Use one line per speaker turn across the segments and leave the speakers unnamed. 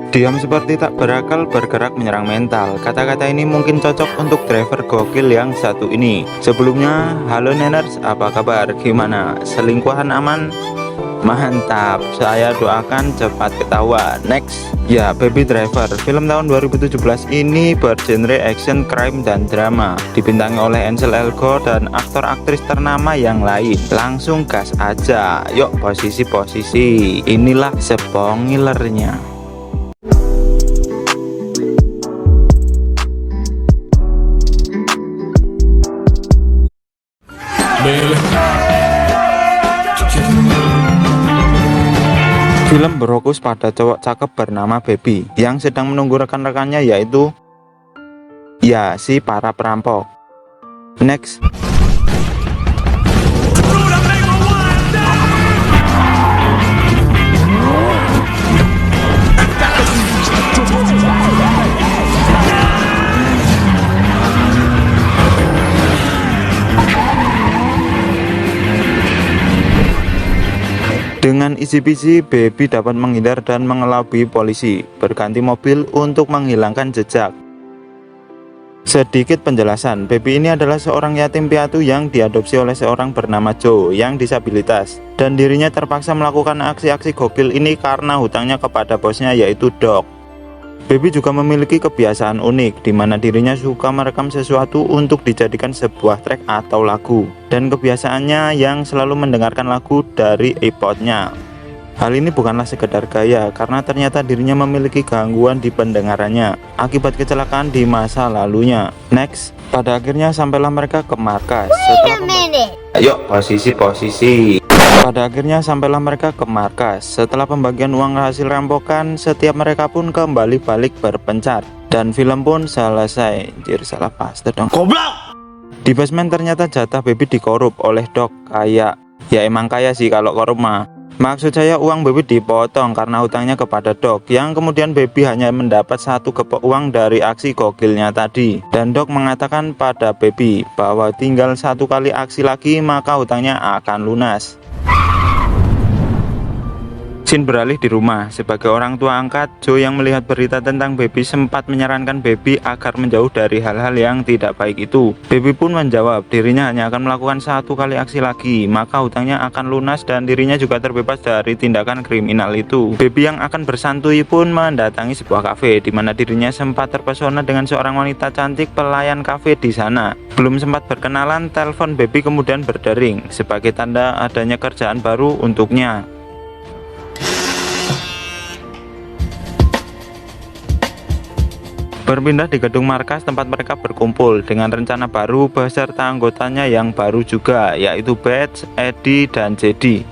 Diam seperti tak berakal, bergerak menyerang mental. Kata-kata ini mungkin cocok untuk driver gokil yang satu ini. Sebelumnya, halo Neners, apa kabar? Gimana? Selingkuhan aman? Mantap, saya doakan cepat ketahuan. Next, ya Baby Driver. Film tahun 2017 ini bergenre action, crime, dan drama. Dibintangi oleh Ansel Elgort dan aktor-aktris ternama yang lain. Langsung gas aja. Yuk posisi-posisi. Inilah spoilernya. Film berfokus pada cowok cakep bernama Baby yang sedang menunggu rekan-rekannya, yaitu si para perampok. Next. Dengan easy-peasy, Baby dapat menghindar dan mengelabui polisi, berganti mobil untuk menghilangkan jejak. Sedikit penjelasan, Baby ini adalah seorang yatim piatu yang diadopsi oleh seorang bernama Joe yang disabilitas, dan dirinya terpaksa melakukan aksi-aksi gokil ini karena hutangnya kepada bosnya, yaitu Doc. Baby juga memiliki kebiasaan unik, di mana dirinya suka merekam sesuatu untuk dijadikan sebuah track atau lagu, dan kebiasaannya yang selalu mendengarkan lagu dari iPod-nya. Hal ini bukanlah sekedar gaya, karena ternyata dirinya memiliki gangguan di pendengarannya akibat kecelakaan di masa lalunya. Next, pada akhirnya sampailah mereka ke markas. Ayo posisi-posisi. Pada akhirnya sampailah mereka ke markas. Setelah pembagian uang hasil rampokan, setiap mereka pun kembali balik berpencar. Dan film pun selesai. Anjir, salah paste dong. Goblok! Di basement ternyata jatah Baby dikorup oleh Doc. Kayak, ya emang kaya sih kalau korup mah. Maksud saya uang Baby dipotong karena hutangnya kepada Doc, yang kemudian Baby hanya mendapat satu gepok uang dari aksi gokilnya tadi. Dan Doc mengatakan pada Baby bahwa tinggal satu kali aksi lagi maka hutangnya akan lunas. Scene beralih di rumah. Sebagai orang tua angkat, Joe yang melihat berita tentang Baby sempat menyarankan Baby agar menjauh dari hal-hal yang tidak baik itu. Baby pun menjawab dirinya hanya akan melakukan satu kali aksi lagi, maka hutangnya akan lunas dan dirinya juga terbebas dari tindakan kriminal itu. Baby yang akan bersantui pun mendatangi sebuah kafe, di mana dirinya sempat terpesona dengan seorang wanita cantik pelayan kafe di sana. Belum sempat berkenalan, telepon Baby kemudian berdering sebagai tanda adanya kerjaan baru untuknya. Berpindah di gedung markas tempat mereka berkumpul dengan rencana baru beserta anggotanya yang baru juga, yaitu Batch, Eddie, dan Jedi.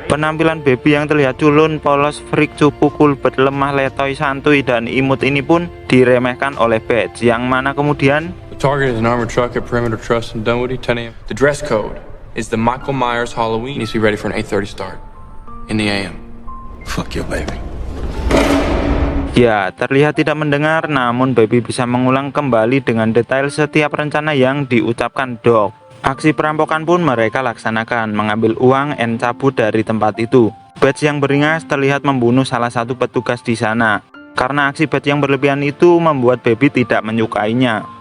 Penampilan Baby yang terlihat culun, polos, freak, cupu, kulbet, lemah, letoy, santuy, dan imut ini pun diremehkan oleh Batch, yang mana kemudian
The target is an armored truck at Perimeter Trust in Dunwoody, 10 a.m. The dress code is the Michael Myers Halloween. Needs to be ready for an 8:30 start in the AM. Fuck you, baby.
Ya, terlihat tidak mendengar, namun Baby bisa mengulang kembali dengan detail setiap rencana yang diucapkan Doc. Aksi perampokan pun mereka laksanakan, mengambil uang dan cabut dari tempat itu. Batch yang beringas terlihat membunuh salah satu petugas di sana. Karena aksi Batch yang berlebihan itu membuat Baby tidak menyukainya.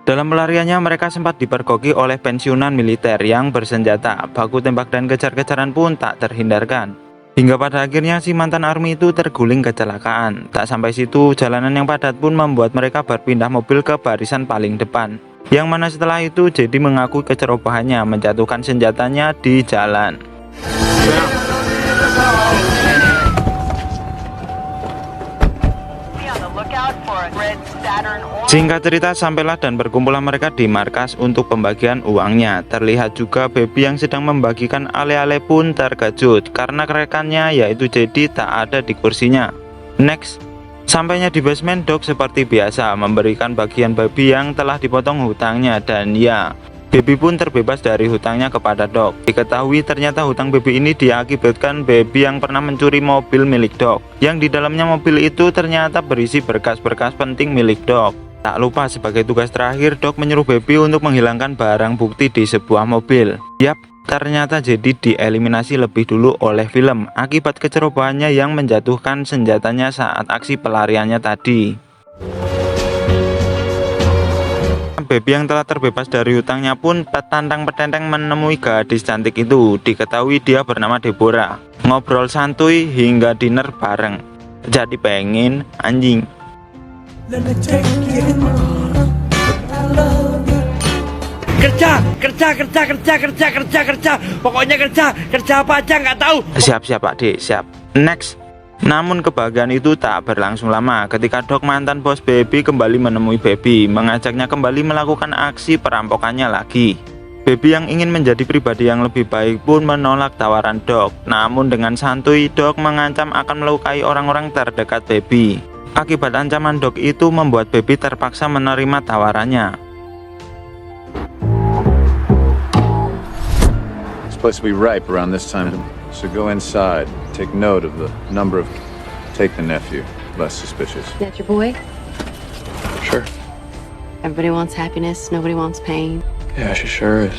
Dalam pelariannya mereka sempat dipergoki oleh pensiunan militer yang bersenjata. Baku tembak dan kejar-kejaran pun tak terhindarkan. Hingga pada akhirnya si mantan army itu terguling kecelakaan. Tak sampai situ, jalanan yang padat pun membuat mereka berpindah mobil ke barisan paling depan. Yang mana setelah itu Jedi mengakui kecerobohannya menjatuhkan senjatanya di jalan. Singkat cerita, sampailah dan berkumpullah mereka di markas untuk pembagian uangnya. Terlihat juga Baby yang sedang membagikan ale-ale pun terkejut karena rekannya yaitu Jedi tak ada di kursinya. Next, sampainya di basement, Doc seperti biasa memberikan bagian Baby yang telah dipotong hutangnya, dan ya, Baby pun terbebas dari hutangnya kepada Doc. Diketahui ternyata hutang Baby ini diakibatkan Baby yang pernah mencuri mobil milik Doc, yang di dalamnya mobil itu ternyata berisi berkas-berkas penting milik Doc. Tak lupa sebagai tugas terakhir, Doc menyuruh Baby untuk menghilangkan barang bukti di sebuah mobil. Yap, ternyata jadi dieliminasi lebih dulu oleh film akibat kecerobohannya yang menjatuhkan senjatanya saat aksi pelariannya tadi. Baby yang telah terbebas dari hutangnya pun petantang petenteng menemui gadis cantik itu. Diketahui dia bernama Deborah. Ngobrol santuy hingga dinner bareng. Jadi pengen anjing.
Kerja. Pokoknya kerja apa aja nggak tahu.
Siap Pak D, siap. Next. Namun kebahagiaan itu tak berlangsung lama ketika Doc mantan bos Baby kembali menemui Baby, mengajaknya kembali melakukan aksi perampokannya lagi. Baby yang ingin menjadi pribadi yang lebih baik pun menolak tawaran Doc. Namun dengan santuy Doc mengancam akan melukai orang-orang terdekat Baby. Akibat ancaman Doc itu membuat Baby terpaksa menerima tawarannya.
It's supposed to be ripe around this time, so go inside. Take note of the number of... Take the nephew. Less suspicious.
That your boy?
Sure.
Everybody wants happiness, nobody wants pain.
Yeah, she sure is.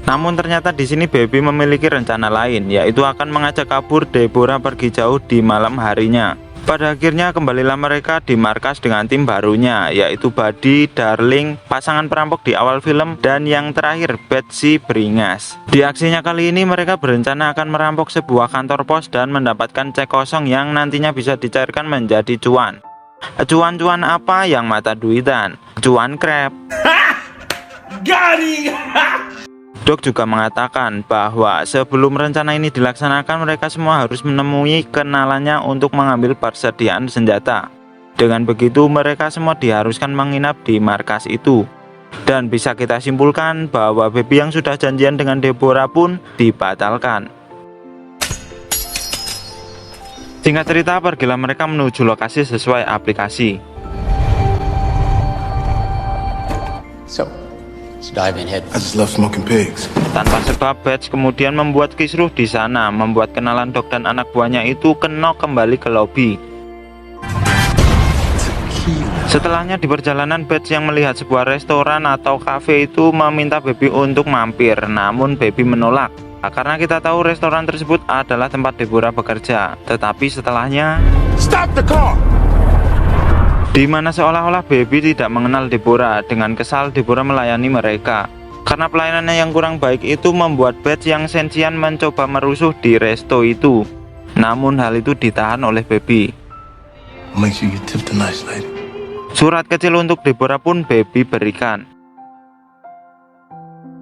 Namun ternyata di sini Baby memiliki rencana lain, yaitu akan mengajak kabur Deborah pergi jauh di malam harinya. Pada akhirnya kembalilah mereka di markas dengan tim barunya, yaitu Buddy, Darling, pasangan perampok di awal film, dan yang terakhir Betsy Bringas. Di aksinya kali ini mereka berencana akan merampok sebuah kantor pos dan mendapatkan cek kosong yang nantinya bisa dicairkan menjadi cuan. Cuan-cuan apa yang mata duitan? Cuan krep.
Garing.
Doc juga mengatakan bahwa sebelum rencana ini dilaksanakan mereka semua harus menemui kenalannya untuk mengambil persediaan senjata. Dengan begitu mereka semua diharuskan menginap di markas itu. Dan bisa kita simpulkan bahwa Baby yang sudah janjian dengan Deborah pun dibatalkan. Singkat cerita, pergilah mereka menuju lokasi sesuai aplikasi.
So, let's dive in head.
I just love smoking pigs.
Tanpa sebab, Batch kemudian membuat kisruh di sana, membuat kenalan Doc dan anak buahnya itu kenok kembali ke lobi. Setelahnya di perjalanan, Batch yang melihat sebuah restoran atau kafe itu meminta Baby untuk mampir, namun Baby menolak. Karena kita tahu restoran tersebut adalah tempat Deborah bekerja. Tetapi setelahnya,
Stop the car!
di mana seolah-olah Baby tidak mengenal Deborah. Dengan kesal, Deborah melayani mereka. Karena pelayanannya yang kurang baik itu membuat Batch yang sensian mencoba merusuh di resto itu. Namun hal itu ditahan oleh Baby.
Make sure you tip the nice lady.
Surat kecil untuk Deborah pun Baby berikan.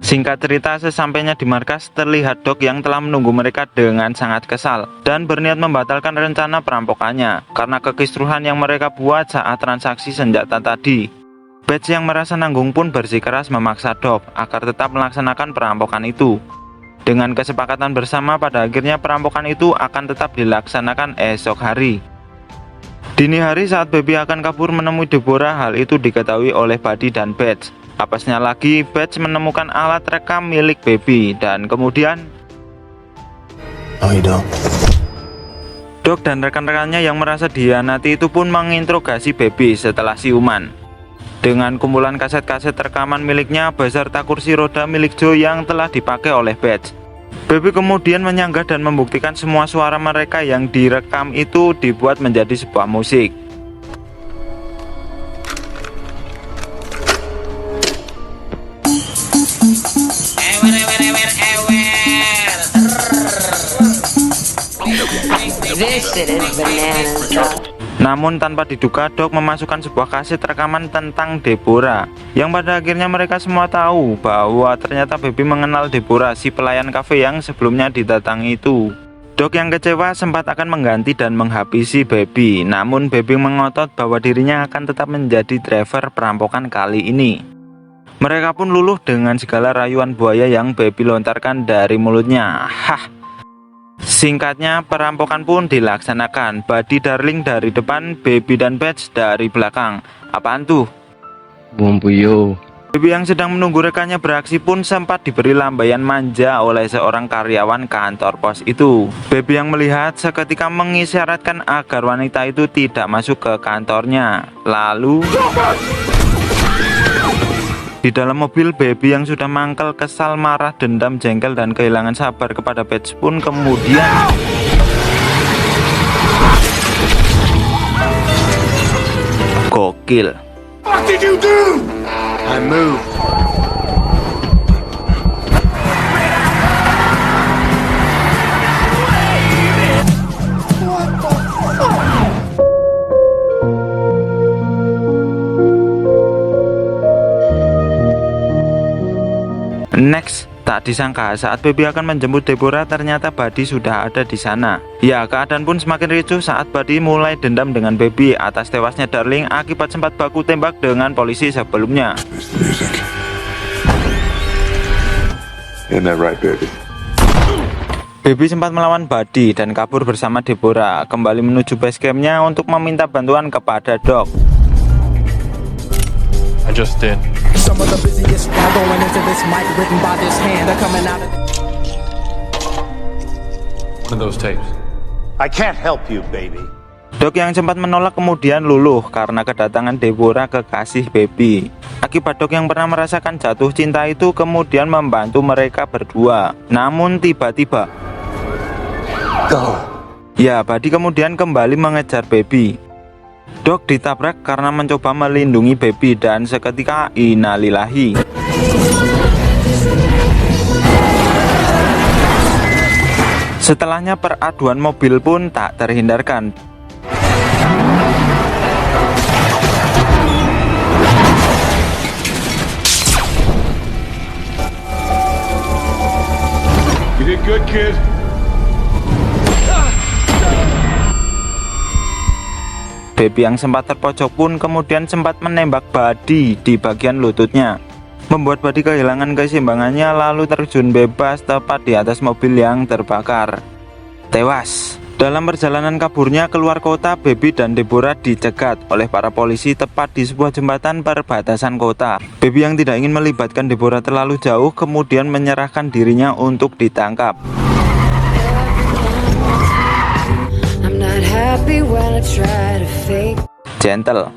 Singkat cerita, sesampainya di markas terlihat Doc yang telah menunggu mereka dengan sangat kesal dan berniat membatalkan rencana perampokannya karena kekisruhan yang mereka buat saat transaksi senjata tadi. Batch yang merasa nanggung pun bersikeras memaksa Doc agar tetap melaksanakan perampokan itu. Dengan kesepakatan bersama, pada akhirnya perampokan itu akan tetap dilaksanakan esok hari. Dini hari saat Baby akan kabur menemui Deborah, hal itu diketahui oleh Buddy dan Batch. Apesnya lagi, Batch menemukan alat rekam milik Baby dan kemudian
No, you don't.
Doc dan rekan-rekannya yang merasa dihianati itu pun menginterogasi Baby setelah siuman. Dengan kumpulan kaset-kaset rekaman miliknya beserta kursi roda milik Joe yang telah dipakai oleh Batch. Baby kemudian menyanggah dan membuktikan semua suara mereka yang direkam itu dibuat menjadi sebuah musik.
This shit is bananas, dog.
Namun tanpa diduga, Doc memasukkan sebuah kaset rekaman tentang Deborah, yang pada akhirnya mereka semua tahu bahwa ternyata Baby mengenal Deborah, si pelayan kafe yang sebelumnya didatangi itu. Doc yang kecewa sempat akan mengganti dan menghabisi Baby, namun Baby mengotot bahwa dirinya akan tetap menjadi driver perampokan kali ini. Mereka pun luluh dengan segala rayuan buaya yang Baby lontarkan dari mulutnya. Hah. Singkatnya, perampokan pun dilaksanakan. Buddy Darling dari depan, Baby dan Batch dari belakang. Apaan tuh?
Bom puyo.
Baby yang sedang menunggu rekannya beraksi pun sempat diberi lambaian manja oleh seorang karyawan kantor pos itu. Baby yang melihat seketika mengisyaratkan agar wanita itu tidak masuk ke kantornya. Lalu Di dalam mobil, Baby yang sudah mangkel, kesal, marah, dendam, jengkel, dan kehilangan sabar kepada Patch pun kemudian gokil.
What did you do?
I moved.
Next, tak disangka saat Baby akan menjemput Deborah, ternyata Buddy sudah ada di sana. Ya, keadaan pun semakin ricuh saat Buddy mulai dendam dengan Baby atas tewasnya Darling akibat sempat baku tembak dengan polisi sebelumnya.
It's the music. Isn't that right, baby?
Baby sempat melawan Buddy dan kabur bersama Deborah, kembali menuju base campnya untuk meminta bantuan kepada Doc.
I just did.
Some of the busiest while going into this mic written by this hand are coming out of
One of those tapes.
I can't help you, baby.
Doc yang sempat menolak kemudian luluh karena kedatangan Deborah kekasih Baby. Akibat Doc yang pernah merasakan jatuh cinta itu kemudian membantu mereka berdua. Namun tiba-tiba ya, Buddy kemudian kembali mengejar Baby. Doc ditabrak karena mencoba melindungi Baby dan seketika innalillahi. Setelahnya peraduan mobil pun tak terhindarkan.
You did good, kid.
Baby yang sempat terpojok pun kemudian sempat menembak Buddy di bagian lututnya, membuat Buddy kehilangan keseimbangannya lalu terjun bebas tepat di atas mobil yang terbakar. Tewas. Dalam perjalanan kaburnya keluar kota, Baby dan Deborah dicegat oleh para polisi tepat di sebuah jembatan perbatasan kota. Baby yang tidak ingin melibatkan Deborah terlalu jauh kemudian menyerahkan dirinya untuk ditangkap. Gentle.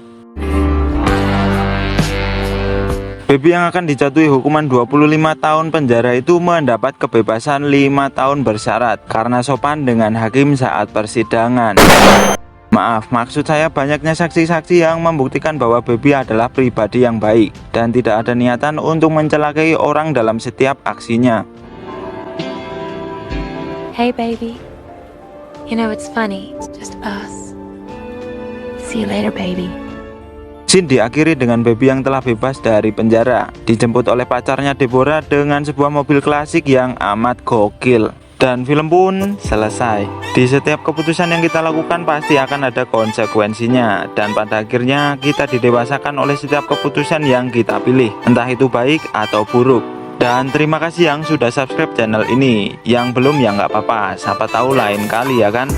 Baby yang akan dijatuhi hukuman 25 tahun penjara itu mendapat kebebasan 5 tahun bersyarat karena sopan dengan hakim saat persidangan. Maaf, maksud saya banyaknya saksi-saksi yang membuktikan bahwa Baby adalah pribadi yang baik dan tidak ada niatan untuk mencelakai orang dalam setiap aksinya.
Hey baby, you know it's funny, it's just us. See you later baby.
Scene diakhiri dengan Baby yang telah bebas dari penjara, dijemput oleh pacarnya Deborah dengan sebuah mobil klasik yang amat gokil. Dan film pun selesai. Di setiap keputusan yang kita lakukan pasti akan ada konsekuensinya, dan pada akhirnya kita didewasakan oleh setiap keputusan yang kita pilih, entah itu baik atau buruk. Dan terima kasih yang sudah subscribe channel ini. Yang belum ya nggak apa-apa, siapa tahu lain kali ya kan.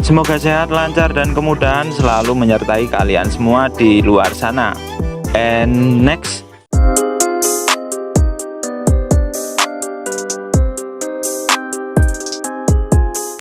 Semoga sehat, lancar, dan kemudahan selalu menyertai kalian semua di luar sana. And next.